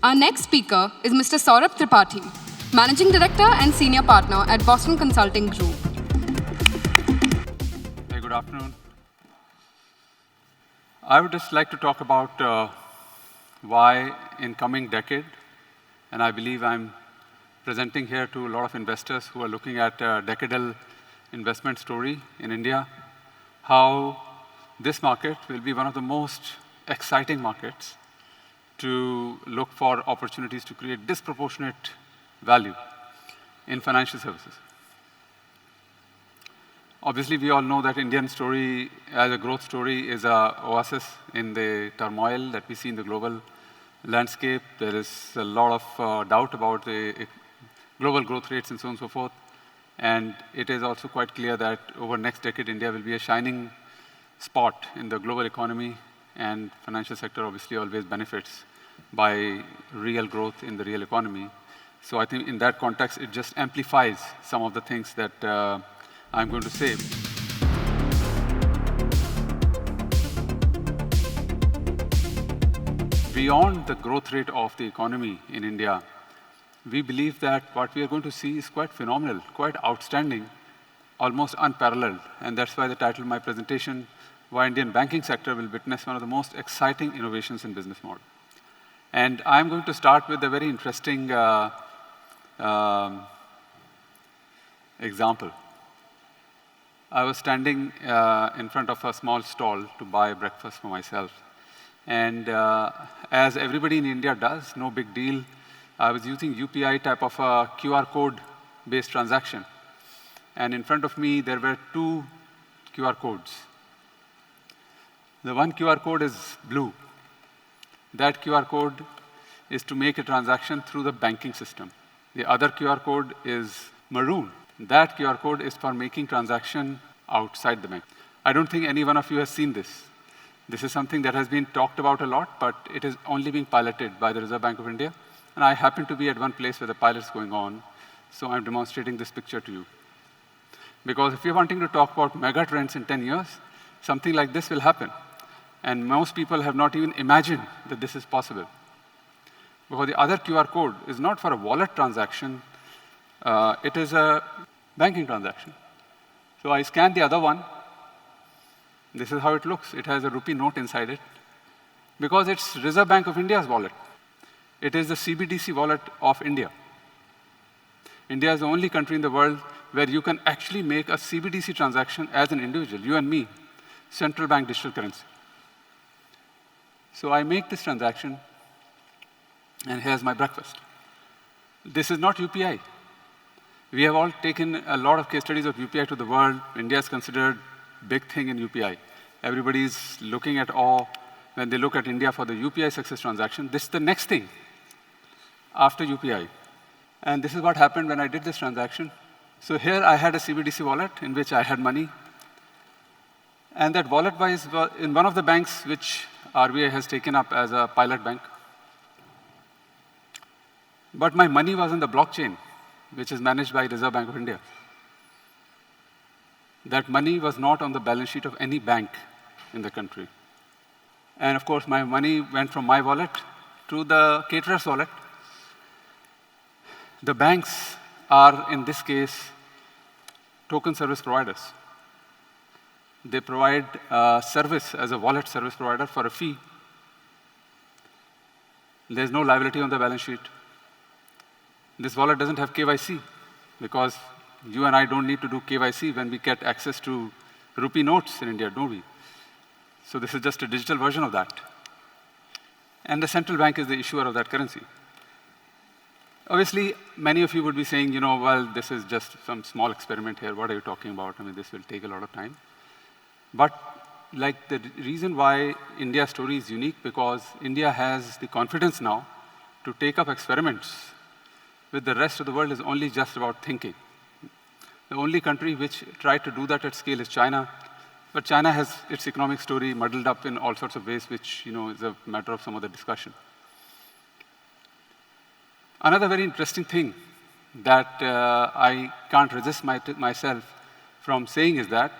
Our next speaker is Mr. Saurabh Tripathi, Managing Director and Senior Partner at Boston Consulting Group. Hey, good afternoon. I would just like to talk about why in coming decade, and I believe I'm presenting here to a lot of investors who are looking at a decadal investment story in India, how this market will be one of the most exciting markets to look for opportunities to create disproportionate value in financial services. Obviously, we all know that Indian story as a growth story is an oasis in the turmoil that we see in the global landscape. There is a lot of doubt about the global growth rates and so on and so forth. And it is also quite clear that over the next decade, India will be a shining spot in the global economy, and financial sector obviously always benefits by real growth in the real economy. So I think in that context, it just amplifies some of the things that I'm going to say. Beyond the growth rate of the economy in India, we believe that what we are going to see is quite phenomenal, quite outstanding, almost unparalleled. And that's why the title of my presentation, why Indian banking sector will witness one of the most exciting innovations in business model. And I'm going to start with a very interesting example. I was standing in front of a small stall to buy breakfast for myself. And as everybody in India does, no big deal, I was using UPI type of a QR code-based transaction. And in front of me, there were two QR codes. The one QR code is blue. That QR code is to make a transaction through the banking system. The other QR code is maroon. That QR code is for making transaction outside the bank. I don't think any one of you has seen this. This is something that has been talked about a lot, but it is only being piloted by the Reserve Bank of India. And I happen to be at one place where the pilot's going on, so I'm demonstrating this picture to you. Because if you're wanting to talk about megatrends in 10 years, something like this will happen. And most people have not even imagined that this is possible. Because the other QR code is not for a wallet transaction, it is a banking transaction. So I scan the other one. This is how it looks. It has a rupee note inside it. Because it's Reserve Bank of India's wallet. It is the CBDC wallet of India. India is the only country in the world where you can actually make a CBDC transaction as an individual, you and me, central bank digital currency. So I make this transaction, and here's my breakfast. This is not UPI. We have all taken a lot of case studies of UPI to the world. India is considered big thing in UPI. Everybody's looking at awe when they look at India for the UPI success transaction. This is the next thing after UPI. And this is what happened when I did this transaction. So here I had a CBDC wallet in which I had money. And that wallet was in one of the banks which RBI has taken up as a pilot bank. But my money was in the blockchain, which is managed by Reserve Bank of India. That money was not on the balance sheet of any bank in the country. And of course, my money went from my wallet to the caterer's wallet. The banks are, in this case, token service providers. They provide service as a wallet service provider for a fee. There's no liability on the balance sheet. This wallet doesn't have KYC because you and I don't need to do KYC when we get access to rupee notes in India, don't we? So this is just a digital version of that. And the central bank is the issuer of that currency. Obviously, many of you would be saying, you know, well, this is just some small experiment here. What are you talking about? I mean, this will take a lot of time. But like the reason why India's story is unique, because India has the confidence now to take up experiments with the rest of the world is only just about thinking. The only country which tried to do that at scale is China. But China has its economic story muddled up in all sorts of ways, which is a matter of some other discussion. Another very interesting thing that I can't resist myself from saying is that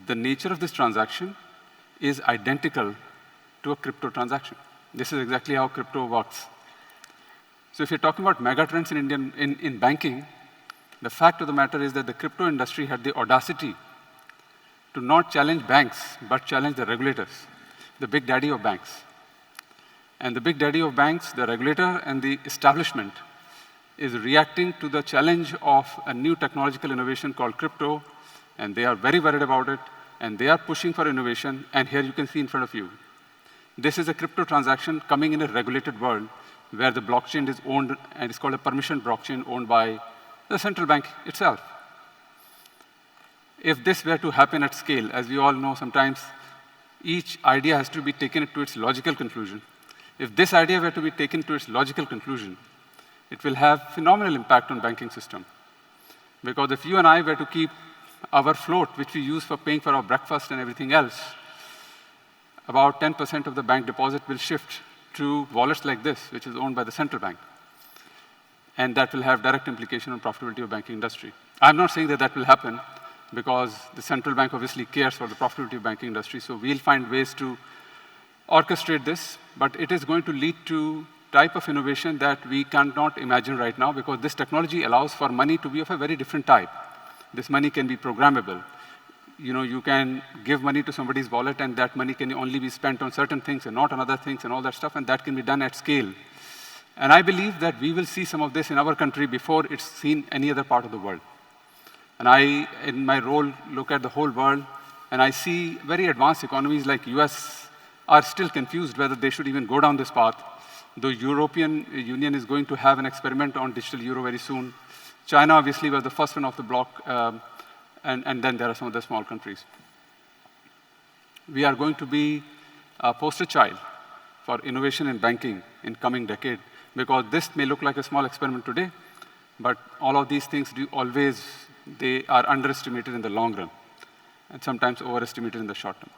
the nature of this transaction is identical to a crypto transaction. This is exactly how crypto works. So if you're talking about megatrends in banking, the fact of the matter is that the crypto industry had the audacity to not challenge banks, but challenge the regulators, the big daddy of banks. And the big daddy of banks, the regulator and the establishment, is reacting to the challenge of a new technological innovation called crypto, and they are very worried about it, and they are pushing for innovation, and here you can see in front of you. This is a crypto transaction coming in a regulated world where the blockchain is owned, and it's called a permissioned blockchain owned by the central bank itself. If this were to happen at scale, as we all know, sometimes each idea has to be taken to its logical conclusion. If this idea were to be taken to its logical conclusion, it will have phenomenal impact on banking system. Because if you and I were to keep our float, which we use for paying for our breakfast and everything else, about 10% of the bank deposit will shift to wallets like this, which is owned by the central bank. And that will have direct implication on profitability of banking industry. I'm not saying that that will happen, because the central bank obviously cares for the profitability of banking industry, so we'll find ways to orchestrate this, but it is going to lead to type of innovation that we cannot imagine right now, because this technology allows for money to be of a very different type. This money can be programmable. You can give money to somebody's wallet, and that money can only be spent on certain things and not on other things and all that stuff, and that can be done at scale. And I believe that we will see some of this in our country before it's seen any other part of the world. And I, in my role, look at the whole world, and I see very advanced economies like US are still confused whether they should even go down this path. The European Union is going to have an experiment on digital euro very soon. China, obviously, was the first one off the block, and then there are some other small countries. We are going to be a poster child for innovation in banking in coming decade, because this may look like a small experiment today, but all of these things they are underestimated in the long run, and sometimes overestimated in the short term.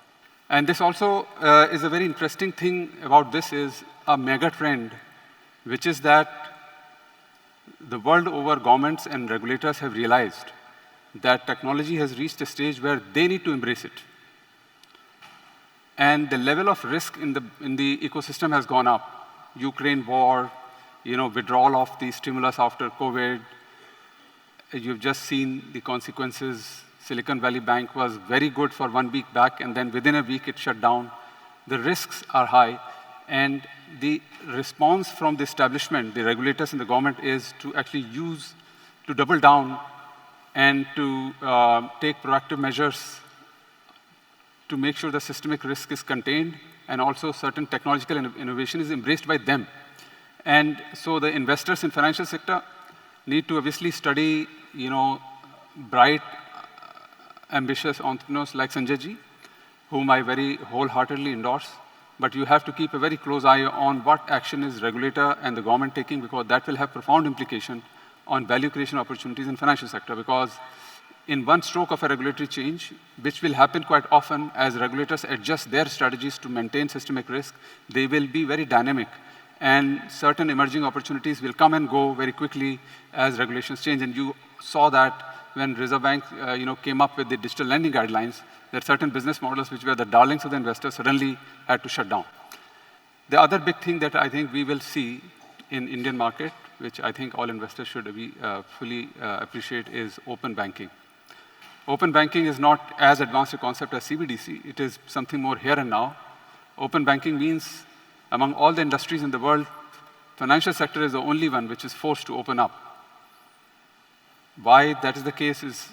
And this also is a very interesting thing about this is a mega trend, which is that the world over governments and regulators have realized that technology has reached a stage where they need to embrace it. And the level of risk in the ecosystem has gone up. Ukraine war, withdrawal of the stimulus after COVID. You've just seen the consequences. Silicon Valley Bank was very good for 1 week back, and then within a week it shut down. The risks are high, and the response from the establishment, the regulators and the government, is to actually to double down and to take proactive measures to make sure the systemic risk is contained, and also certain technological innovation is embraced by them. And so the investors in financial sector need to obviously study, bright, ambitious entrepreneurs like Sanjay ji, whom I very wholeheartedly endorse. But you have to keep a very close eye on what action is regulator and the government taking, because that will have profound implication on value creation opportunities in financial sector. Because in one stroke of a regulatory change, which will happen quite often as regulators adjust their strategies to maintain systemic risk, they will be very dynamic. And certain emerging opportunities will come and go very quickly as regulations change. And you saw that when Reserve Bank came up with the digital lending guidelines, that certain business models which were the darlings of the investors suddenly had to shut down. The other big thing that I think we will see in Indian market, which I think all investors should fully appreciate, is open banking. Open banking is not as advanced a concept as CBDC. It is something more here and now. Open banking means among all the industries in the world, financial sector is the only one which is forced to open up. Why that is the case is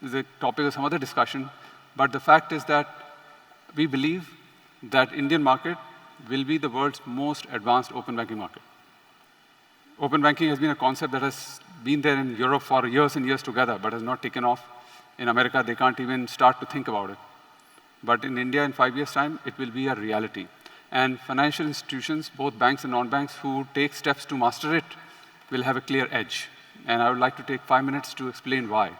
a topic of some other discussion, but the fact is that we believe that Indian market will be the world's most advanced open banking market. Open banking has been a concept that has been there in Europe for years and years together, but has not taken off. In America, they can't even start to think about it. But in India, in 5 years' time, it will be a reality. And financial institutions, both banks and non-banks, who take steps to master it, will have a clear edge. And I would like to take 5 minutes to explain why.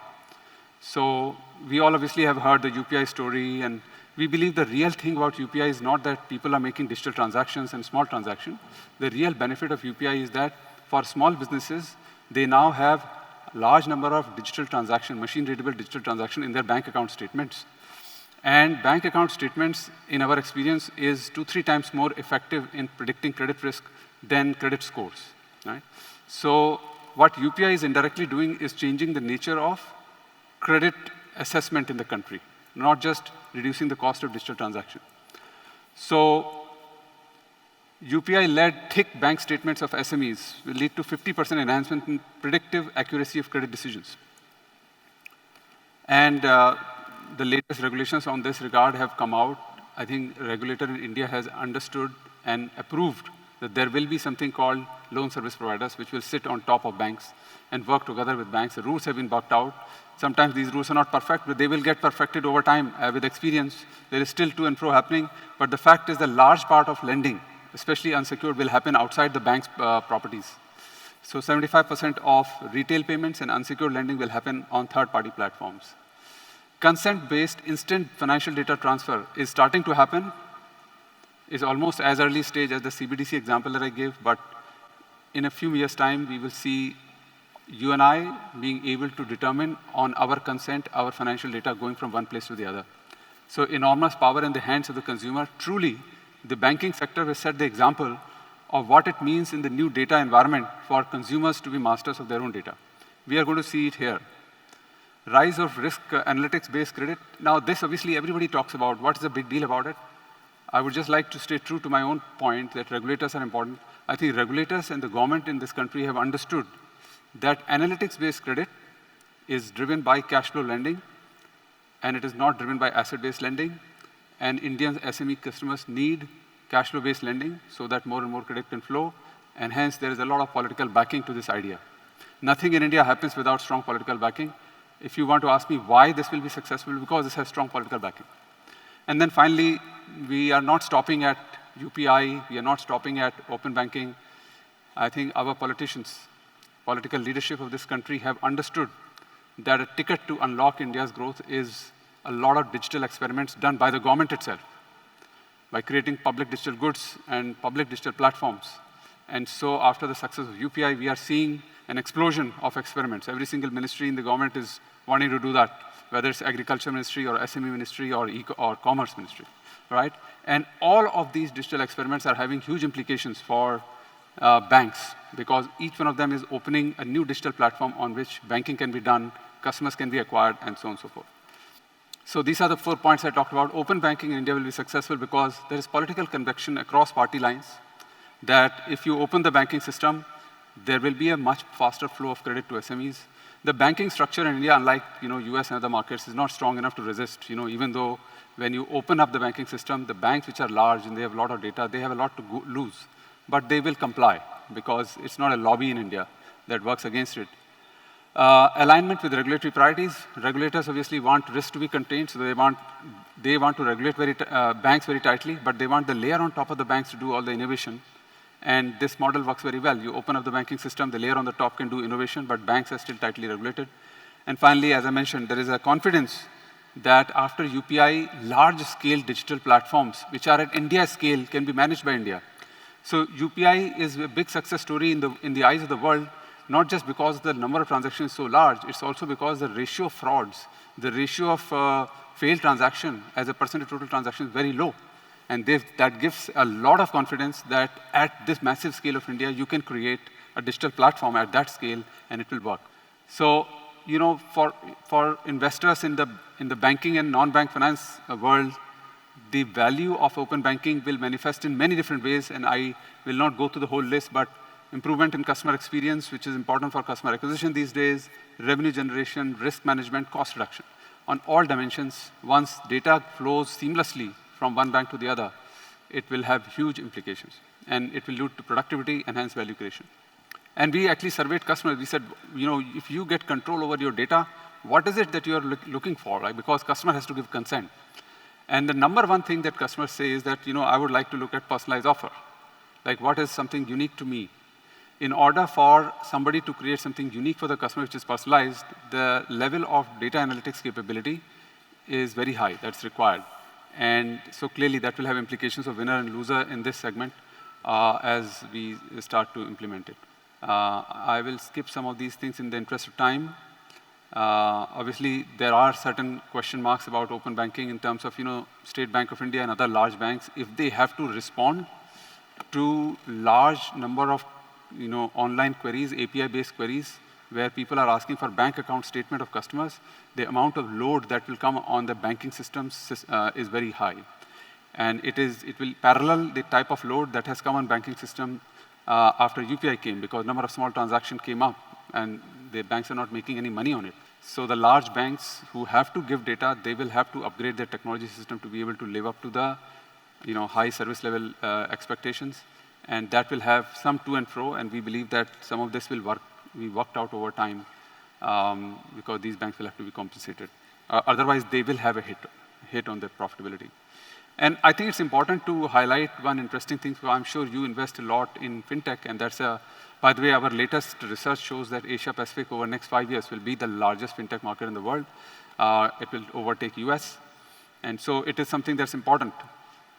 So we all obviously have heard the UPI story, and we believe the real thing about UPI is not that people are making digital transactions and small transactions. The real benefit of UPI is that for small businesses, they now have a large number of digital transactions, machine-readable digital transactions in their bank account statements. And bank account statements, in our experience, is 2-3 times more effective in predicting credit risk than credit scores. right? So what UPI is indirectly doing is changing the nature of credit assessment in the country, not just reducing the cost of digital transaction. So UPI-led thick bank statements of SMEs will lead to 50% enhancement in predictive accuracy of credit decisions. And the latest regulations on this regard have come out. I think the regulator in India has understood and approved that there will be something called loan service providers, which will sit on top of banks and work together with banks. The rules have been worked out. Sometimes these rules are not perfect, but they will get perfected over time with experience. There is still to and fro happening, but the fact is the large part of lending, especially unsecured, will happen outside the bank's properties. So 75% of retail payments and unsecured lending will happen on third-party platforms. Consent-based instant financial data transfer is starting to happen. Is almost as early stage as the CBDC example that I gave, but in a few years' time, we will see you and I being able to determine on our consent, our financial data going from one place to the other. So enormous power in the hands of the consumer. Truly, the banking sector has set the example of what it means in the new data environment for consumers to be masters of their own data. We are going to see it here. Rise of risk analytics-based credit. Now, this obviously everybody talks about. What is the big deal about it? I would just like to stay true to my own point that regulators are important. I think regulators and the government in this country have understood that analytics-based credit is driven by cash flow lending, and it is not driven by asset-based lending. And Indian SME customers need cash flow-based lending so that more and more credit can flow, and hence there is a lot of political backing to this idea. Nothing in India happens without strong political backing. If you want to ask me why this will be successful, because this has strong political backing. And then finally, we are not stopping at UPI, we are not stopping at open banking. I think our politicians, political leadership of this country have understood that a ticket to unlock India's growth is a lot of digital experiments done by the government itself, by creating public digital goods and public digital platforms. And so after the success of UPI, we are seeing an explosion of experiments. Every single ministry in the government is wanting to do that, whether it's agriculture ministry or SME ministry or commerce ministry, right? And all of these digital experiments are having huge implications for banks, because each one of them is opening a new digital platform on which banking can be done, customers can be acquired, and so on and so forth. So these are the 4 points I talked about. Open banking in India will be successful because there is political conviction across party lines that if you open the banking system, there will be a much faster flow of credit to SMEs. The banking structure in India, unlike US and other markets, is not strong enough to resist. Even though when you open up the banking system, the banks which are large and they have a lot of data, they have a lot to lose. But they will comply because it's not a lobby in India that works against it. Alignment with regulatory priorities. Regulators obviously want risk to be contained, so they want to regulate banks very tightly, but they want the layer on top of the banks to do all the innovation. And this model works very well. You open up the banking system, the layer on the top can do innovation, but banks are still tightly regulated. And finally, as I mentioned, there is a confidence that after UPI, large-scale digital platforms, which are at India scale, can be managed by India. So UPI is a big success story in the eyes of the world, not just because the number of transactions is so large, it's also because the ratio of frauds, the ratio of failed transaction as a percent of total transactions is very low. And that gives a lot of confidence that at this massive scale of India, you can create a digital platform at that scale, and it will work. So, for investors in the banking and non-bank finance world, the value of open banking will manifest in many different ways, and I will not go through the whole list, but improvement in customer experience, which is important for customer acquisition these days, revenue generation, risk management, cost reduction. On all dimensions, once data flows seamlessly from one bank to the other, it will have huge implications. And it will lead to productivity, enhance value creation. And we actually surveyed customers. We said, if you get control over your data, what is it that you're looking for, right? Because customer has to give consent. And the number one thing that customers say is that, I would like to look at personalized offer. Like, what is something unique to me? In order for somebody to create something unique for the customer, which is personalized, the level of data analytics capability is very high. That's required. And so clearly, that will have implications of winner and loser in this segment as we start to implement it. I will skip some of these things in the interest of time. Obviously, there are certain question marks about open banking in terms of, State Bank of India and other large banks. If they have to respond to large number of online queries, API-based queries, where people are asking for bank account statement of customers, the amount of load that will come on the banking systems is very high. And it will parallel the type of load that has come on banking system after UPI came, because number of small transactions came up, and the banks are not making any money on it. So the large banks who have to give data, they will have to upgrade their technology system to be able to live up to the high service level expectations. And that will have some to and fro, and we believe that some of this will be worked out over time, because these banks will have to be compensated. Otherwise, they will have a hit on their profitability. And I think it's important to highlight one interesting thing. So I'm sure you invest a lot in fintech, and by the way, our latest research shows that Asia Pacific over the next 5 years will be the largest fintech market in the world. It will overtake US. And so it is something that's important.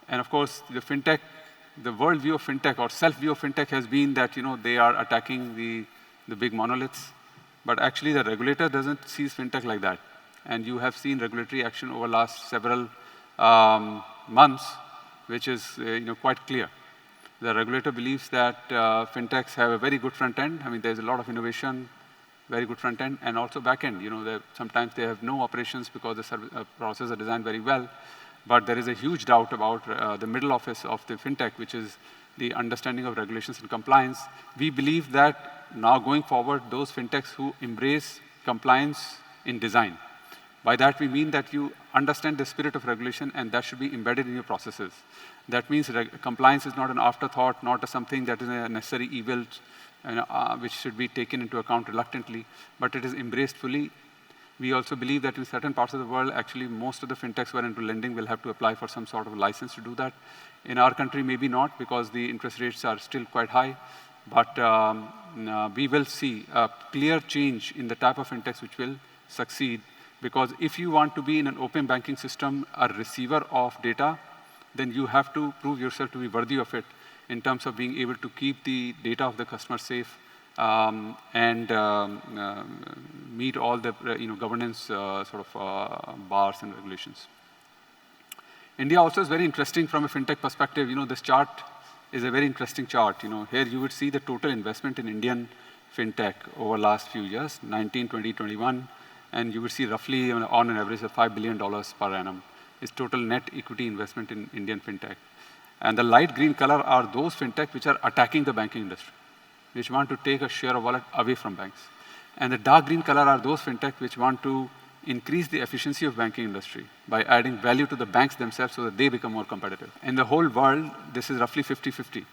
And of course, the world view of fintech or self-view of fintech has been that they are attacking the big monoliths. But actually, the regulator doesn't see fintech like that. And you have seen regulatory action over the last several months, which is quite clear. The regulator believes that fintechs have a very good front end. I mean, there's a lot of innovation, very good front end, and also back end. Sometimes they have no operations because the processes are designed very well. But there is a huge doubt about the middle office of the fintech, which is the understanding of regulations and compliance. We believe that now going forward, those fintechs who embrace compliance in design, by that we mean that you understand the spirit of regulation, and that should be embedded in your processes. That means compliance is not an afterthought, not something that is a necessary evil, which should be taken into account reluctantly, but it is embraced fully. We also believe that in certain parts of the world, actually, most of the fintechs who are into lending will have to apply for some sort of license to do that. In our country, maybe not, because the interest rates are still quite high. But we will see a clear change in the type of fintechs which will succeed. Because if you want to be in an open banking system, a receiver of data, then you have to prove yourself to be worthy of it in terms of being able to keep the data of the customer safe and meet all the governance bars and regulations. India also is very interesting from a fintech perspective. This chart is a very interesting chart. Here you would see the total investment in Indian fintech over the last few years, 19, 20, 21. And you would see roughly on an average of $5 billion per annum is total net equity investment in Indian fintech. And the light green color are those fintech which are attacking the banking industry, which want to take a share of wallet away from banks. And the dark green color are those fintech which want to increase the efficiency of banking industry by adding value to the banks themselves so that they become more competitive. In the whole world, this is roughly 50-50.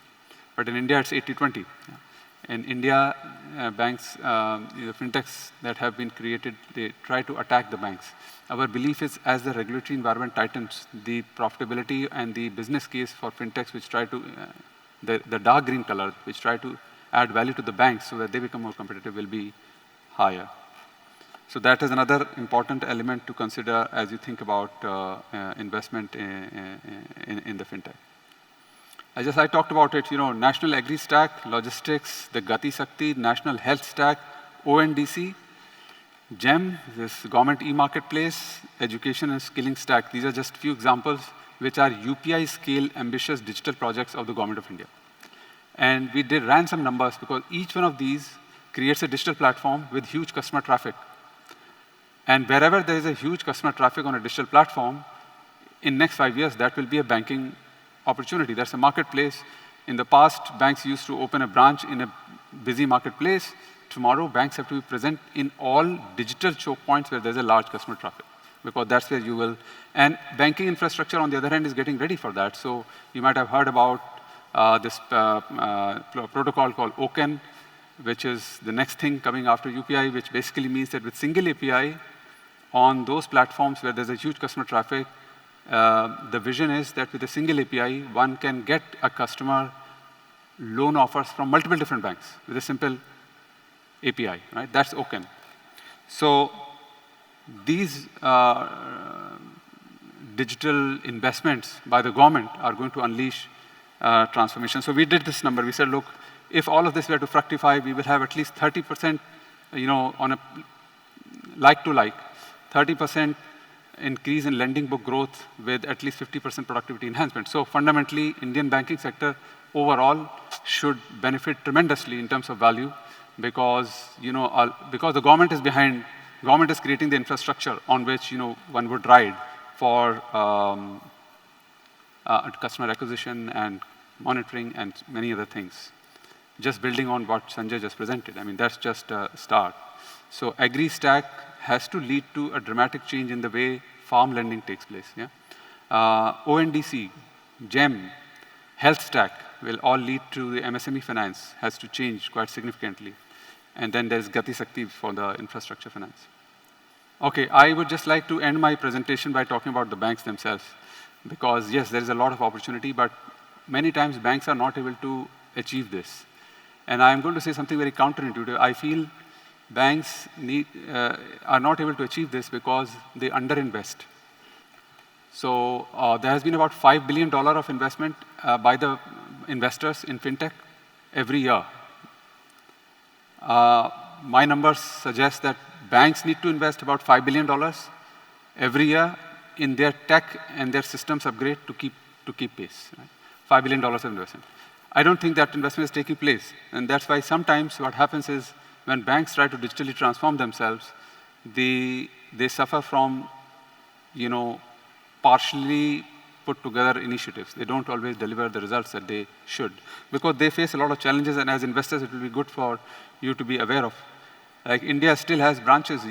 But in India, it's 80-20. In India, banks, the fintechs that have been created, they try to attack the banks. Our belief is as the regulatory environment tightens, the profitability and the business case for fintechs which try to, the dark green color, which try to add value to the banks so that they become more competitive will be higher. So that is another important element to consider as you think about investment in the fintech. I talked about it, National Agri Stack, Logistics, the Gati Sakti, National Health Stack, ONDC, GEM, this Government E-Marketplace, Education and Skilling Stack. These are just few examples which are UPI scale ambitious digital projects of the Government of India. And we ran some numbers because each one of these creates a digital platform with huge customer traffic. And wherever there is a huge customer traffic on a digital platform, in next 5 years, that will be a banking opportunity. That's a marketplace. In the past, banks used to open a branch in a busy marketplace. Tomorrow, banks have to be present in all digital choke points where there's a large customer traffic, because that's where you will. And banking infrastructure, on the other hand, is getting ready for that. So you might have heard about this protocol called OCEN, which is the next thing coming after UPI, which basically means that with single API on those platforms where there's a huge customer traffic, the vision is that with a single API, one can get a customer loan offers from multiple different banks with a simple API, right? That's OCEN. So these digital investments by the government are going to unleash transformation. So we did this number. We said, look, if all of this were to fructify, we will have at least 30%, on a like-to-like, 30% increase in lending book growth with at least 50% productivity enhancement. So fundamentally, Indian banking sector overall should benefit tremendously in terms of value because, because the government is behind, government is creating the infrastructure on which, one would ride for customer acquisition and monitoring and many other things. Just building on what Sanjay just presented. I mean, that's just a start. So agri-stack has to lead to a dramatic change in the way farm lending takes place. Yeah? ONDC, GEM, health stack will all lead to the MSME finance has to change quite significantly. And then there's Gati Sakti for the infrastructure finance. Okay, I would just like to end my presentation by talking about the banks themselves. Because yes, there is a lot of opportunity, but many times banks are not able to achieve this. And I'm going to say something very counterintuitive. I feel banks are not able to achieve this because they underinvest. So there has been about $5 billion of investment by the investors in fintech every year. My numbers suggest that banks need to invest about $5 billion every year in their tech and their systems upgrade to keep pace. Right? $5 billion of investment. I don't think that investment is taking place. And that's why sometimes what happens is when banks try to digitally transform themselves, they suffer from, partially put together initiatives. They don't always deliver the results that they should because they face a lot of challenges, and as investors, it will be good for you to be aware of. Like India still has branches,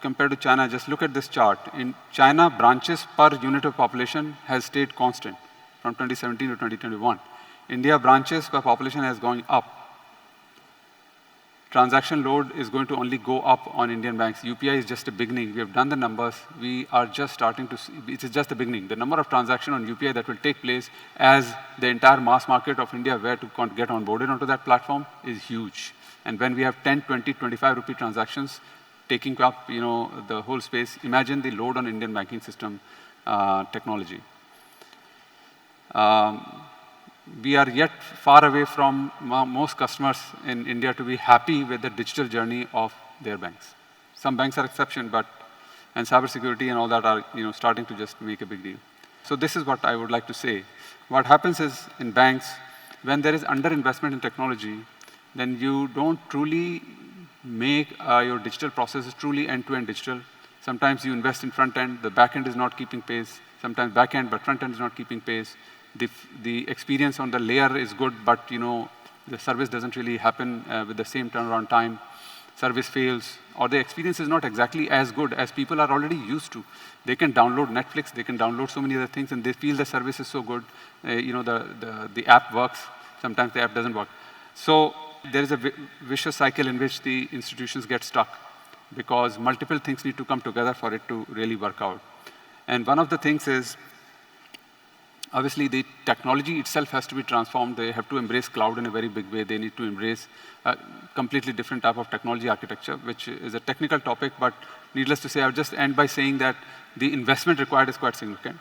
compared to China. Just look at this chart. In China, branches per unit of population has stayed constant from 2017 to 2021. India branches per population has gone up. Transaction load is going to only go up on Indian banks. UPI is just a beginning. We have done the numbers. We are just starting to see, it is just the beginning. The number of transactions on UPI that will take place as the entire mass market of India where to get onboarded onto that platform is huge. And when we have 10, 20, 25 rupee transactions taking up, the whole space, imagine the load on Indian banking system technology. We are yet far away from most customers in India to be happy with the digital journey of their banks. Some banks are exception, and cybersecurity and all that are starting to just make a big deal. So this is what I would like to say. What happens is in banks, when there is underinvestment in technology, then you don't truly make your digital processes truly end-to-end digital. Sometimes you invest in front end, the back end is not keeping pace. Sometimes back end, but front end is not keeping pace. The experience on the layer is good, but the service doesn't really happen with the same turnaround time. Service fails, or the experience is not exactly as good as people are already used to. They can download Netflix, they can download so many other things, and they feel the service is so good. The app works. Sometimes the app doesn't work. So there is a vicious cycle in which the institutions get stuck because multiple things need to come together for it to really work out. And one of the things is, obviously, the technology itself has to be transformed. They have to embrace cloud in a very big way. They need to embrace a completely different type of technology architecture, which is a technical topic, but needless to say, I'll just end by saying that the investment required is quite significant.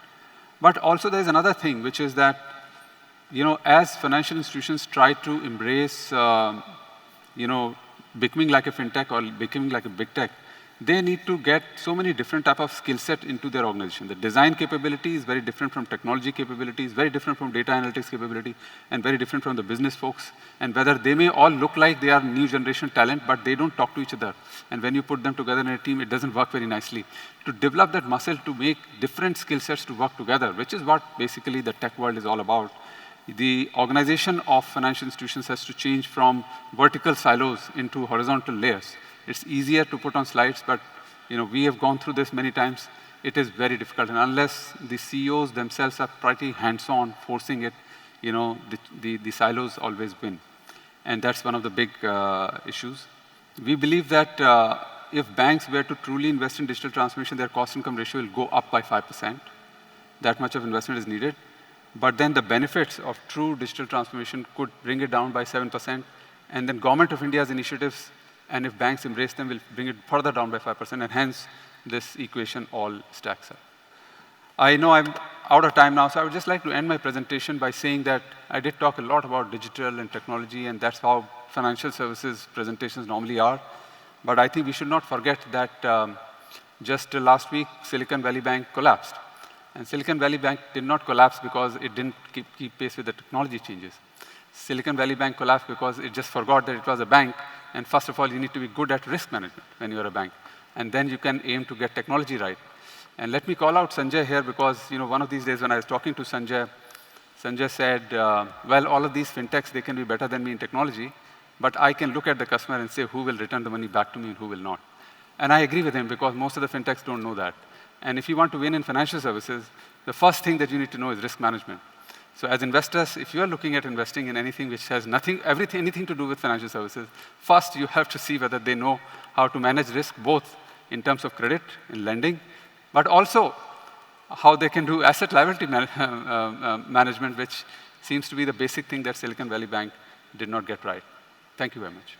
But also there's another thing, which is that, as financial institutions try to embrace, becoming like a fintech or becoming like a big tech, they need to get so many different type of skill set into their organization. The design capability is very different from technology capabilities, very different from data analytics capability, and very different from the business folks. And whether they may all look like they are new generation talent, but they don't talk to each other. And when you put them together in a team, it doesn't work very nicely. To develop that muscle to make different skill sets to work together, which is what basically the tech world is all about. The organization of financial institutions has to change from vertical silos into horizontal layers. It's easier to put on slides, but we have gone through this many times. It is very difficult, and unless the CEOs themselves are pretty hands-on, forcing it, the silos always win, and that's one of the big issues. We believe that if banks were to truly invest in digital transformation, their cost-income ratio will go up by 5%. That much of investment is needed, but then the benefits of true digital transformation could bring it down by 7%, and then Government of India's initiatives, and if banks embrace them, will bring it further down by 5%, and hence this equation all stacks up. I know I'm out of time now, so I would just like to end my presentation by saying that I did talk a lot about digital and technology, and that's how financial services presentations normally are. But I think we should not forget that just last week, Silicon Valley Bank collapsed. And Silicon Valley Bank did not collapse because it didn't keep pace with the technology changes. Silicon Valley Bank collapsed because it just forgot that it was a bank. And first of all, you need to be good at risk management when you're a bank. And then you can aim to get technology right. And let me call out Sanjay here because one of these days when I was talking to Sanjay, Sanjay said, well, all of these fintechs, they can be better than me in technology, but I can look at the customer and say who will return the money back to me and who will not. And I agree with him because most of the fintechs don't know that. And if you want to win in financial services, the first thing that you need to know is risk management. So as investors, if you are looking at investing in anything which has anything to do with financial services, first you have to see whether they know how to manage risk, both in terms of credit, in lending, but also how they can do asset liability management, which seems to be the basic thing that Silicon Valley Bank did not get right. Thank you very much.